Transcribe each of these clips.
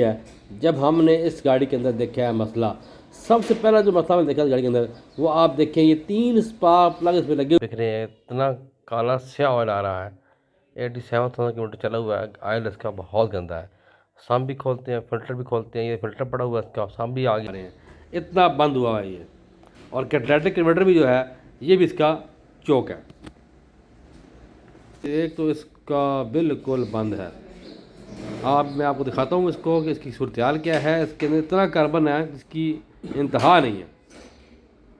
है। जब हमने इस गाड़ी के अंदर देखा है मसला, सबसे पहला जो मसला मैंने देखा इस गाड़ी के अंदर, वो आप देखें ये 3 स्पार्क प्लग इसमें लगे दिख रहे हैं। इतना काला स्या ऑयल आ रहा है। 87,000 किलोमीटर चला हुआ है। ऑयल इसका बहुत गंदा है। साम भी खोलते हैं, फिल्टर भी खोलते हैं, ये फिल्टर पड़ा हुआ है इसका, साम भी आ गए हैं। इतना बंद हुआ है ये। और कैटलाइटिक कन्वर्टर भी जो है ये भी इसका चौक है। एक तो इसका बिल्कुल बंद है। मैं आपको दिखाता हूँ इसको कि इसकी सूरत हाल क्या है। इसके अंदर इतना कार्बन है जिसकी इंतहा नहीं है।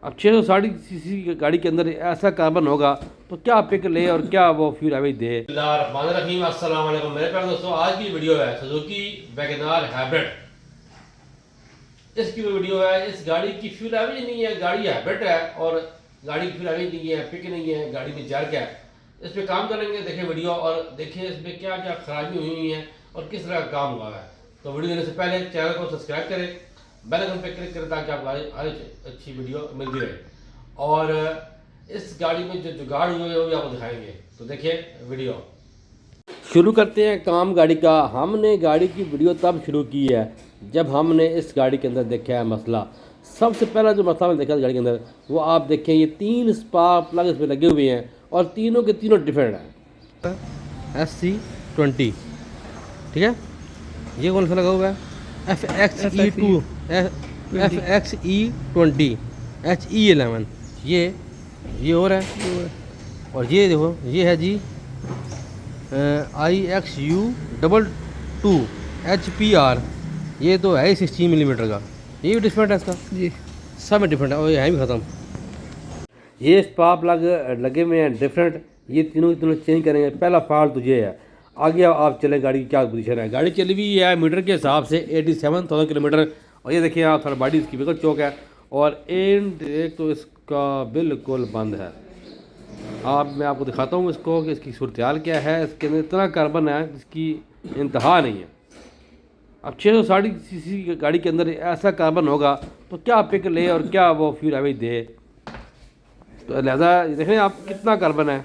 अब 660 सीसी की गाड़ी के अंदर ऐसा कार्बन होगा तो क्या पिक ले और क्या वो फ्यूल एवरेज दे। अस्सलाम वालेकुम मेरे प्यारे दोस्तों, आज की वीडियो है सुजुकी वैगनआर हाइब्रिड। इसकी वीडियो है। इस गाड़ी की फ्यूल एवरेज नहीं है, गाड़ी हाइब्रिड है और गाड़ी की फ्यूल एवरेज नहीं है, पिक नहीं है, गाड़ी में जार क्या है। इस पर काम करेंगे, देखें वीडियो और देखें इसमें क्या क्या खराबी हुई है और किस तरह का काम हुआ है। तो वीडियो देने से पहले चैनल को सब्सक्राइब करें, बेल आइकन पर क्लिक करें ताकि आपको हर अच्छी वीडियो मिलती रहे। और इस गाड़ी में जो जुगाड़ हुए हैं वो भी आपको दिखाएंगे। तो देखिए वीडियो शुरू करते हैं काम गाड़ी का। हमने गाड़ी की वीडियो तब शुरू की है जब हमने इस गाड़ी के अंदर देखा है मसला। सबसे पहला जो मसला मैंने देखा इस गाड़ी के अंदर, वो आप देखें ये 3 स्पार्क प्लग इसमें लगे हुए हैं और तीनों के तीनों डिफरेंट हैं। SC20 ठीक है, ये कौन सा लगा हुआ है? FXE2 FXE20 HE11 ये और है। और ये देखो ये है जी IXU22 ये तो है 16 मिलीमीटर का। ये भी डिफरेंट है इसका जी, सब में डिफरेंट है और यहाँ भी ख़त्म। ये स्पार्क प्लग लगे हुए हैं डिफरेंट। ये तीनों की तीनों चेंज करेंगे। पहला फॉल्ट तो ये है। आगे आप चलें, गाड़ी की क्या पोजीशन है। गाड़ी चली हुई है मीटर के हिसाब से 87,000 किलोमीटर। और ये देखिए आप, थोड़ा बॉडी इसकी बिल्कुल चौक है। और एक तो इसका बिल्कुल बंद है। मैं आपको दिखाता हूँ इसको कि इसकी सूरत हाल क्या है। इसके अंदर इतना कार्बन है जिसकी इंतहा नहीं है। अब 660 सीसी की गाड़ी के अंदर ऐसा कार्बन होगा तो क्या पिक ले और क्या वो फ्यूल एवरेज दे। तो लिहाजा देखें आप कितना कार्बन है।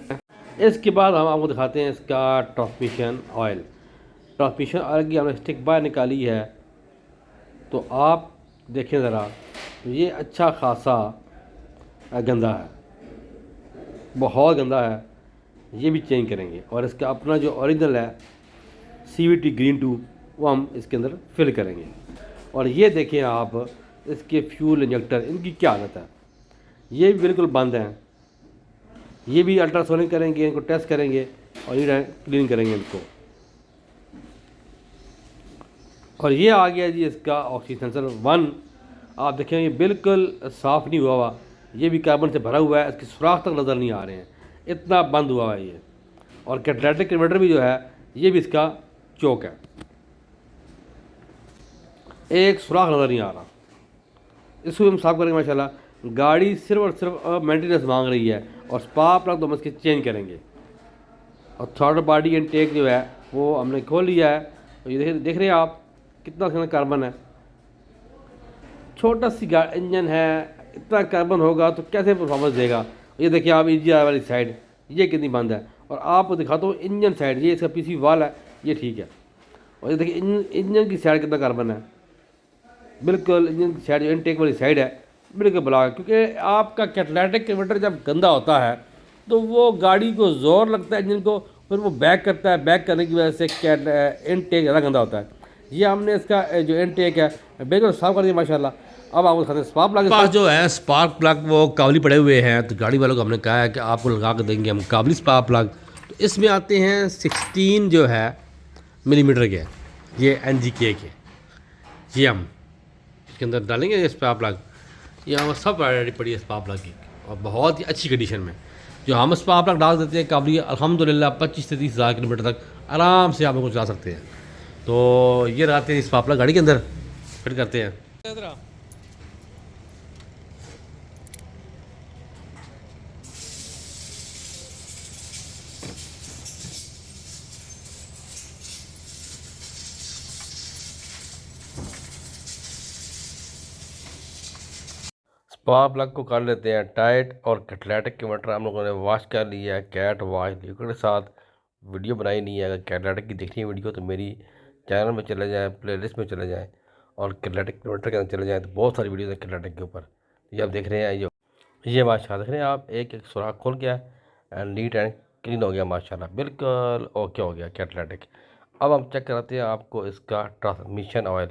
इसके बाद हम आपको दिखाते हैं इसका ट्रांसमिशन ऑयल। ट्रांसमिशन ऑयल की हमने स्टिक बाहर निकाली है तो आप देखें ज़रा, तो ये अच्छा खासा गंदा है, बहुत गंदा है। ये भी चेंज करेंगे। और इसका अपना जो ओरिजिनल है CVT ग्रीन 2 वो हम इसके अंदर फिल करेंगे। और ये देखें आप इसके फ्यूल इंजेक्टर, इनकी क्या हालत है। ये भी बिल्कुल बंद हैं। ये भी अल्ट्रासोनिक करेंगे, इनको टेस्ट करेंगे और ये क्लीन करेंगे इनको। और ये आ गया जी इसका ऑक्सीजन सेंसर 1। आप देखें ये बिल्कुल साफ़ नहीं हुआ हुआ, ये भी कार्बन से भरा हुआ है, इसके सुराख तक नज़र नहीं आ रहे हैं, इतना बंद हुआ हुआ है ये। और कैटलाइटिक कन्वर्टर भी जो है ये भी इसका चौक है, एक सुराख नज़र नहीं आ रहा। इसको हम साफ करेंगे माशाल्लाह। गाड़ी सिर्फ और सिर्फ मेंटेनेंस मांग रही है और स्पार्क प्लग तो हम इसके चेंज करेंगे। और थर्ड बॉडी इनटेक जो है वो हमने खोल लिया है। तो ये देख रहे हैं आप कितना कार्बन है। छोटा सी इंजन है, इतना कार्बन होगा तो कैसे परफॉर्मेंस देगा। ये देखिए आप EGR वाली साइड ये कितनी बंद है। और आपको दिखाता हूँ इंजन साइड, ये इसका PC वाल है, ये ठीक है। और ये देखिए इंजन की साइड कितना कार्बन है। बिल्कुल इंजन की साइड जो इनटेक वाली साइड है बिल्कुल ब्लॉक। क्योंकि आपका कैटलाइटिक कन्वर्टर जब गंदा होता है तो वो गाड़ी को ज़ोर लगता है इंजन को, फिर वो बैक करता है। बैक करने की वजह से इनटेक ज़्यादा गंदा होता है। ये हमने इसका जो इनटेक है बिल्कुल साफ़ कर दिया माशाल्लाह। अब आपको दिखाते हैं स्पार्क प्लग। पास जो है स्पार्क प्लग वो काबली पड़े हुए हैं, तो गाड़ी वालों को हमने कहा है कि आपको लगा कर देंगे हम काबली स्पार्क प्लग। तो इसमें आते हैं 16 जो है मिलीमीटर के, ये NGK के, ये हम इसके अंदर डालेंगे ये स्पार्क प्लग। ये हमारे सब रेडी पड़ी है स्पार्क प्लग की और बहुत ही अच्छी कंडीशन में। जो हम स्पार्क प्लग डाल देते हैं काबली, अल्हम्दुलिल्लाह 25 से 30 हज़ार किलोमीटर तक आराम से आप लोग चला सकते हैं। तो ये रहते हैं स्पार्क प्लग गाड़ी के अंदर फिट करते हैं। स्पार्क प्लग को कर लेते हैं टाइट। और कैटलाइटिक कन्वर्टर हम लोगों ने वॉश कर लिया है, कैट वॉश लिक्विड के साथ। वीडियो बनाई नहीं है, अगर कैटलाइटिक की देखनी है वीडियो तो मेरी चैनल में चले जाएँ, प्लेलिस्ट में चले जाएँ और किनेटिक किलोमीटर के अंदर चले जाएँ तो बहुत सारी वीडियोज़ हैं किनेटिक के ऊपर। ये आप देख रहे हैं, ये माशाल्लाह देख रहे हैं आप, एक एक सुराख खुल गया एंड नीट एंड क्लीन हो गया माशाल्लाह, बिल्कुल ओके हो गया कैटलिटिक। अब हम चेक कराते हैं आपको इसका ट्रांसमिशन ऑयल।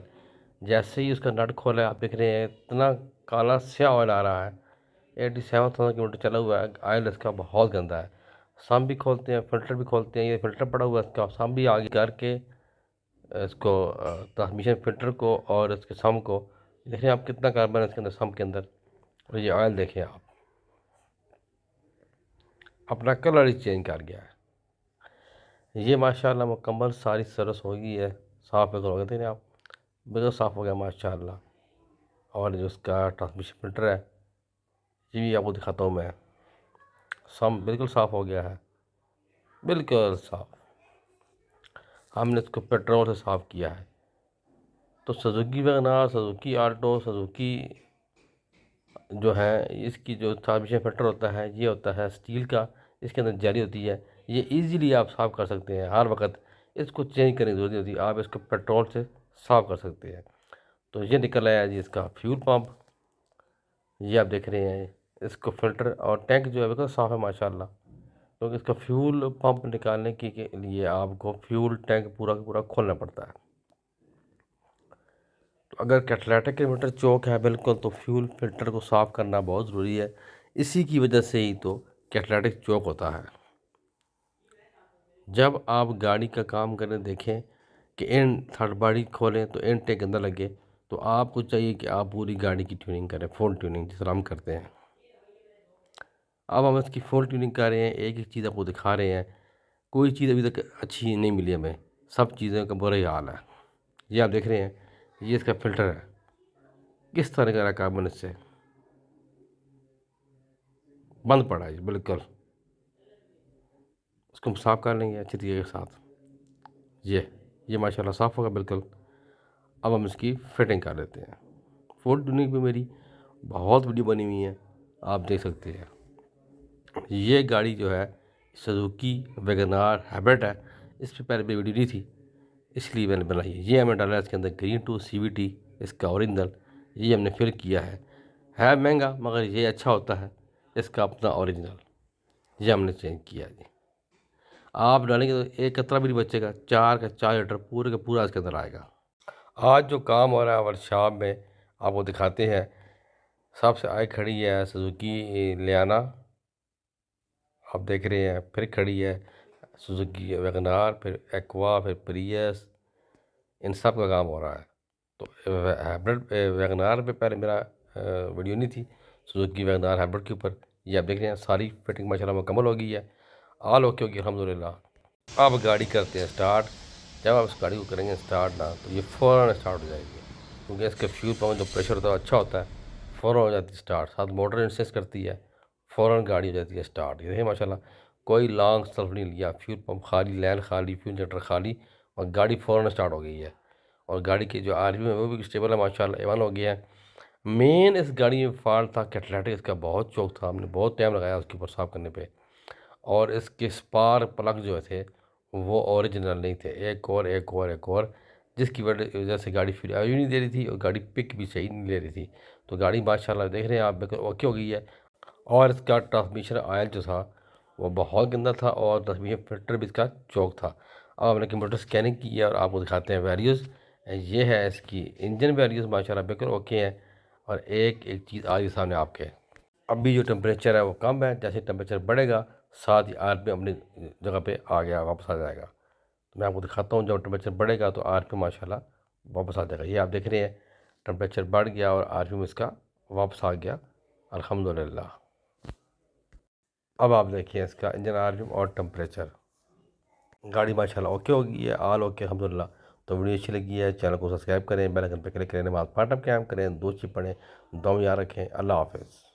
जैसे ही उसका नट खोला है आप देख रहे हैं इतना काला स्या ऑयल आ रहा है। 87,000 किलोमीटर चला हुआ है, ऑयल इसका बहुत गंदा है। सम भी खोलते हैं, फ़िल्टर भी खोलते हैं, ये फ़िल्टर पड़ा हुआ है इसका, सम भी आगे करके इसको ट्रांसमिशन फ़िल्टर को और इसके सम को देखें आप, कितना कार्बन है इसके अंदर सम के अंदर। और ये ऑयल देखें आप, अपना कलर ही चेंज कर गया है। ये माशाल्लाह मुकम्मल सारी सर्विस हो गई है, साफ़ बिल्कुल हो गया, देखें आप बिल्कुल साफ़ हो गया माशाल्लाह। और जो उसका ट्रांसमिशन फ़िल्टर है ये भी आपको दिखाता हूँ मैं, सम बिल्कुल साफ़ हो गया है, बिल्कुल साफ़। हमने इसको पेट्रोल से साफ़ किया है। तो Suzuki WagonR, Suzuki Alto, Suzuki जो है इसकी जो ट्रांसमिशन फ़िल्टर होता है ये होता है स्टील का, इसके अंदर जाली होती है। ये इजीली आप साफ़ कर सकते हैं, हर वक्त इसको चेंज करने की ज़रूरत नहीं होती, आप इसको पेट्रोल से साफ़ कर सकते हैं। तो ये निकल आया जी इसका फ्यूल पंप, ये आप देख रहे हैं इसको फ़िल्टर और टैंक जो है बिल्कुल साफ़ है माशाल्लाह। क्योंकि इसका फ्यूल पंप निकालने के लिए आपको फ्यूल टैंक पूरा का पूरा खोलना पड़ता है। तो अगर कैटलिटिक किलोमीटर चौक है बिल्कुल, तो फ्यूल फिल्टर को साफ़ करना बहुत ज़रूरी है। इसी की वजह से ही तो कैटलिटिक चौक होता है। जब आप गाड़ी का काम करें देखें कि इन थर्ड बॉडी खोलें तो इन टैंक अंदर लगे, तो आपको चाहिए कि आप पूरी गाड़ी की ट्यूनिंग करें, फुल ट्यूनिंग जिस तरह हम करते हैं। अब हम इसकी फुल ट्यूनिंग कर रहे हैं, एक एक चीज़ आपको दिखा रहे हैं। कोई चीज़ अभी तक अच्छी नहीं मिली हमें, सब चीज़ों का बुरा ही हाल है। ये आप देख रहे हैं, ये इसका फ़िल्टर है, किस तरह का कार्बन इससे बंद पड़ा है बिल्कुल। उसको हम साफ़ कर लेंगे अच्छी तरीके के साथ। ये माशाल्लाह साफ़ होगा बिल्कुल। अब हम इसकी फिटिंग कर लेते हैं। फुल ट्यूनिंग पे मेरी बहुत वीडियो बनी हुई है, आप देख सकते हैं। ये गाड़ी जो है सुजुकी वैगनार हाइब्रिड है, इस पे पहले वीडियो नहीं थी इसलिए मैंने बनाई है। ये हमने डाला है इसके अंदर ग्रीन टू CVT, इसका ओरिजिनल, ये हमने फिल किया है महंगा मगर ये अच्छा होता है, इसका अपना ओरिजिनल, ये हमने चेंज किया है जी। आप डालेंगे तो एक कतरा भी नहीं बचेगा, 4 का 4 लीटर पूरे का पूरा इसके अंदर आएगा। आज जो काम हो रहा है वर्कशॉप में आपको दिखाते हैं। सबसे आगे खड़ी है सुजुकी लियाना, आप देख रहे हैं, फिर खड़ी है सुजुकी वैगनार, फिर एक्वा, फिर प्रियस, इन सब का काम हो रहा है। तो हाइब्रिड वैगनार पे पहले मेरा वीडियो नहीं थी, सुजुकी वैगनार हाइब्रिड के ऊपर। ये आप देख रहे हैं सारी फिटिंग माशाल्लाह मुकम्मल हो गई है, ऑल ओके होगी अल्हम्दुलिल्लाह। अब गाड़ी करते हैं स्टार्ट। जब आप इस गाड़ी को करेंगे स्टार्ट ना, तो ये फ़ौरन स्टार्ट हो जाएगी, क्योंकि इसके फ्यूल पंप जो प्रेशर होता है अच्छा होता है, फ़ौरन हो जाती है स्टार्ट। साथ मोटर इंसिस्ट करती है, फ़ौरन गाड़ी हो जाती है स्टार्ट। ये देखिए माशाल्लाह, कोई लॉन्ग सल्फ नहीं लिया, फ्यूल पंप खाली, लैन खाली, फ्यूल इंजेक्टर खाली, और गाड़ी फ़ौरन स्टार्ट हो गई है। और गाड़ी की जो RPM है वो भी स्टेबल है माशाल्लाह, A1 हो गया है। मेन इस गाड़ी में फॉल्ट था कैटलिटिक, इसका बहुत चौक था, हमने बहुत टाइम लगाया उसके ऊपर साफ़ करने पे। और इसके स्पार्क प्लग जो थे वो ओरिजिनल नहीं थे, एक और जिसकी वजह से गाड़ी फिर आयु नहीं दे रही थी और गाड़ी पिक भी सही नहीं ले रही थी। तो गाड़ी माशाल्लाह देख रहे हैं आप बिल्कुल ओके हो गई है। और इसका ट्रांसमिशन ऑयल जो था वो बहुत गंदा था और ट्रांसमिशन फिल्टर भी इसका चौक था। अब हमने कंप्यूटर स्कैनिंग की है और आपको दिखाते हैं वैल्यूज़। ये है इसकी इंजन वैल्यूज़ माशाल्लाह बिल्कुल ओके हैं। और एक एक चीज़ आ रही है सामने आपके, अभी जो टेम्परेचर है वो कम है, जैसे टेम्परेचर बढ़ेगा साथ ही RPM अपनी जगह पे आ गया, वापस आ जाएगा। तो मैं आपको दिखाता हूँ, जब टेम्परेचर बढ़ेगा तो RPM माशाल्लाह वापस आ जाएगा। ये आप देख रहे हैं टेम्परेचर बढ़ गया और RPM इसका वापस आ गया अल्हम्दुलिल्लाह। अब आप देखिए इसका इंजन RPM और टेम्परेचर, गाड़ी माशाल्लाह ओके हो गई है, ऑल ओके अल्हम्दुलिल्लाह। तो वीडियो अच्छी लगी है, चैनल को सब्सक्राइब करें, बेल आइकन पर क्लिक करें, नमाज़ पार्टनर क्या करें, दोस्ती पढ़ें, दुआ में याद रखें। अल्लाह हाफ़िज़।